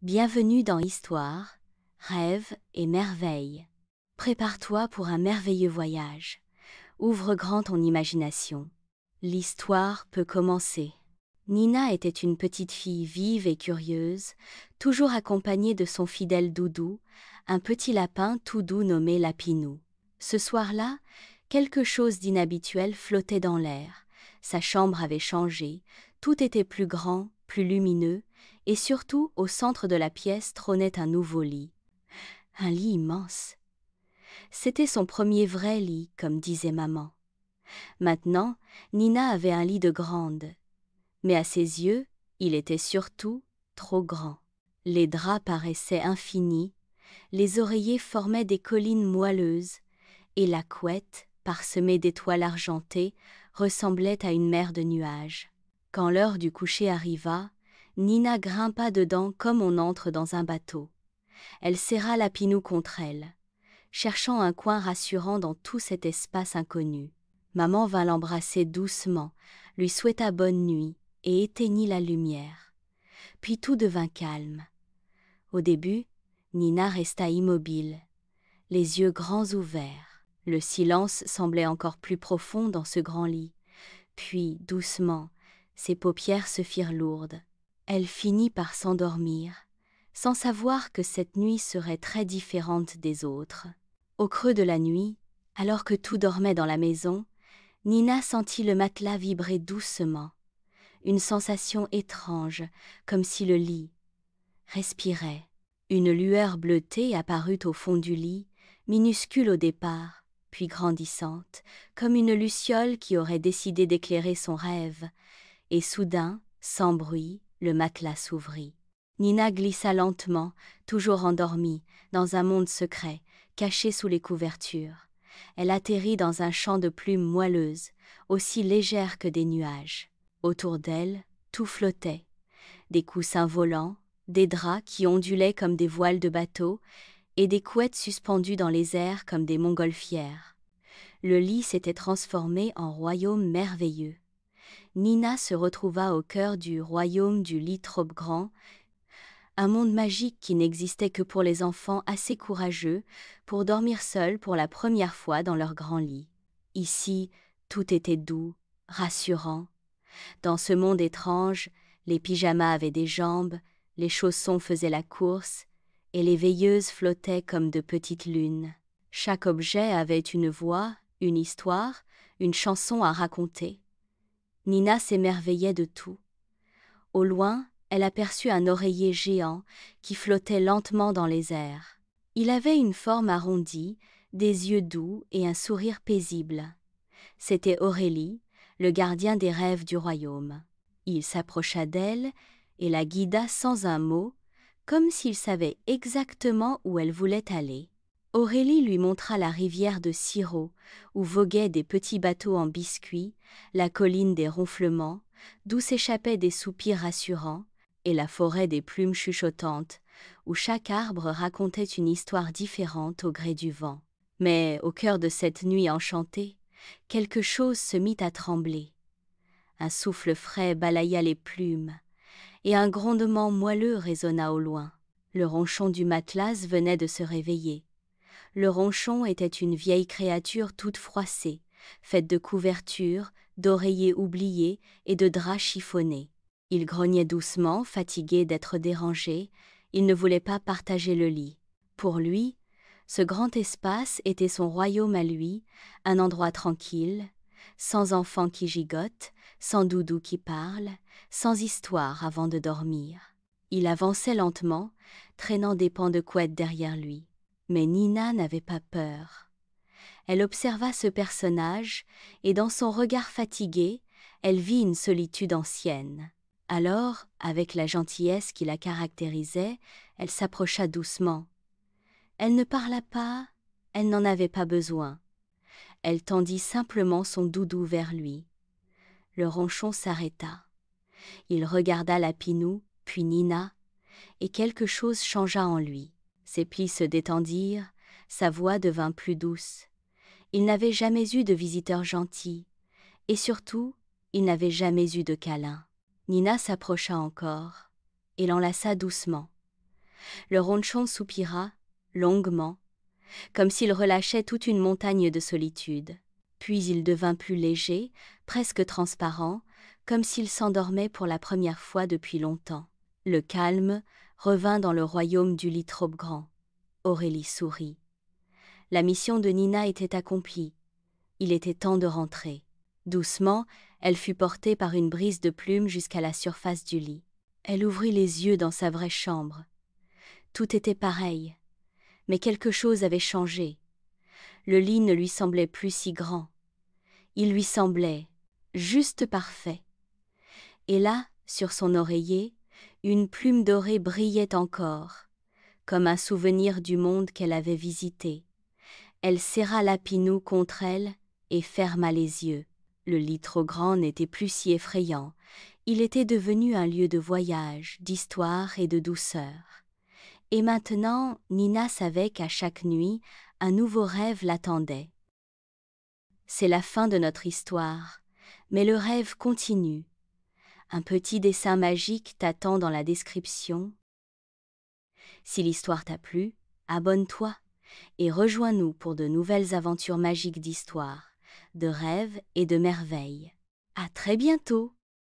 Bienvenue dans Histoire, Rêve et Merveille. Prépare-toi pour un merveilleux voyage. Ouvre grand ton imagination. L'histoire peut commencer. Nina était une petite fille vive et curieuse, toujours accompagnée de son fidèle doudou, un petit lapin tout doux nommé Lapinou. Ce soir-là, quelque chose d'inhabituel flottait dans l'air. Sa chambre avait changé, tout était plus grand, plus lumineux, et surtout, au centre de la pièce trônait un nouveau lit. Un lit immense. C'était son premier vrai lit, comme disait maman. Maintenant, Nina avait un lit de grande. Mais à ses yeux, il était surtout trop grand. Les draps paraissaient infinis, les oreillers formaient des collines moelleuses, et la couette, parsemée d'étoiles argentées, ressemblait à une mer de nuages. Quand l'heure du coucher arriva, Nina grimpa dedans comme on entre dans un bateau. Elle serra Lapinou contre elle, cherchant un coin rassurant dans tout cet espace inconnu. Maman vint l'embrasser doucement, lui souhaita bonne nuit et éteignit la lumière. Puis tout devint calme. Au début, Nina resta immobile, les yeux grands ouverts. Le silence semblait encore plus profond dans ce grand lit. Puis, doucement, ses paupières se firent lourdes. Elle finit par s'endormir, sans savoir que cette nuit serait très différente des autres. Au creux de la nuit, alors que tout dormait dans la maison, Nina sentit le matelas vibrer doucement. Une sensation étrange, comme si le lit respirait. Une lueur bleutée apparut au fond du lit, minuscule au départ, puis grandissante, comme une luciole qui aurait décidé d'éclairer son rêve. Et soudain, sans bruit, le matelas s'ouvrit. Nina glissa lentement, toujours endormie, dans un monde secret, caché sous les couvertures. Elle atterrit dans un champ de plumes moelleuses, aussi légères que des nuages. Autour d'elle, tout flottait. Des coussins volants, des draps qui ondulaient comme des voiles de bateau, et des couettes suspendues dans les airs comme des montgolfières. Le lit s'était transformé en royaume merveilleux. Nina se retrouva au cœur du royaume du lit trop grand, un monde magique qui n'existait que pour les enfants assez courageux pour dormir seuls pour la première fois dans leur grand lit. Ici, tout était doux, rassurant. Dans ce monde étrange, les pyjamas avaient des jambes, les chaussons faisaient la course, et les veilleuses flottaient comme de petites lunes. Chaque objet avait une voix, une histoire, une chanson à raconter. Nina s'émerveillait de tout. Au loin, elle aperçut un oreiller géant qui flottait lentement dans les airs. Il avait une forme arrondie, des yeux doux et un sourire paisible. C'était Aurélie, le gardien des rêves du royaume. Il s'approcha d'elle et la guida sans un mot, comme s'il savait exactement où elle voulait aller. Aurélie lui montra la rivière de sirop, où voguaient des petits bateaux en biscuits, la colline des ronflements, d'où s'échappaient des soupirs rassurants, et la forêt des plumes chuchotantes, où chaque arbre racontait une histoire différente au gré du vent. Mais au cœur de cette nuit enchantée, quelque chose se mit à trembler. Un souffle frais balaya les plumes, et un grondement moelleux résonna au loin. Le ronchon du matelas venait de se réveiller. Le ronchon était une vieille créature toute froissée, faite de couvertures, d'oreillers oubliés et de draps chiffonnés. Il grognait doucement, fatigué d'être dérangé. Il ne voulait pas partager le lit. Pour lui, ce grand espace était son royaume à lui, un endroit tranquille, sans enfants qui gigotent, sans doudou qui parle, sans histoire avant de dormir. Il avançait lentement, traînant des pans de couette derrière lui. Mais Nina n'avait pas peur. Elle observa ce personnage, et dans son regard fatigué, elle vit une solitude ancienne. Alors, avec la gentillesse qui la caractérisait, elle s'approcha doucement. Elle ne parla pas, elle n'en avait pas besoin. Elle tendit simplement son doudou vers lui. Le ronchon s'arrêta. Il regarda Lapinou, puis Nina, et quelque chose changea en lui. Ses plis se détendirent, sa voix devint plus douce. Il n'avait jamais eu de visiteur gentil, et surtout, il n'avait jamais eu de câlin. Nina s'approcha encore, et l'enlaça doucement. Le ronchon soupira, longuement, comme s'il relâchait toute une montagne de solitude. Puis il devint plus léger, presque transparent, comme s'il s'endormait pour la première fois depuis longtemps. Le calme revint dans le royaume du lit trop grand. Aurélie sourit. La mission de Nina était accomplie. Il était temps de rentrer. Doucement, elle fut portée par une brise de plumes jusqu'à la surface du lit. Elle ouvrit les yeux dans sa vraie chambre. Tout était pareil. Mais quelque chose avait changé. Le lit ne lui semblait plus si grand. Il lui semblait juste parfait. Et là, sur son oreiller, une plume dorée brillait encore, comme un souvenir du monde qu'elle avait visité. Elle serra Lapinou contre elle et ferma les yeux. Le lit trop grand n'était plus si effrayant. Il était devenu un lieu de voyage, d'histoire et de douceur. Et maintenant, Nina savait qu'à chaque nuit, un nouveau rêve l'attendait. C'est la fin de notre histoire, mais le rêve continue. Un petit dessin magique t'attend dans la description. Si l'histoire t'a plu, abonne-toi et rejoins-nous pour de nouvelles aventures magiques d'histoire, de rêves et de merveilles. À très bientôt!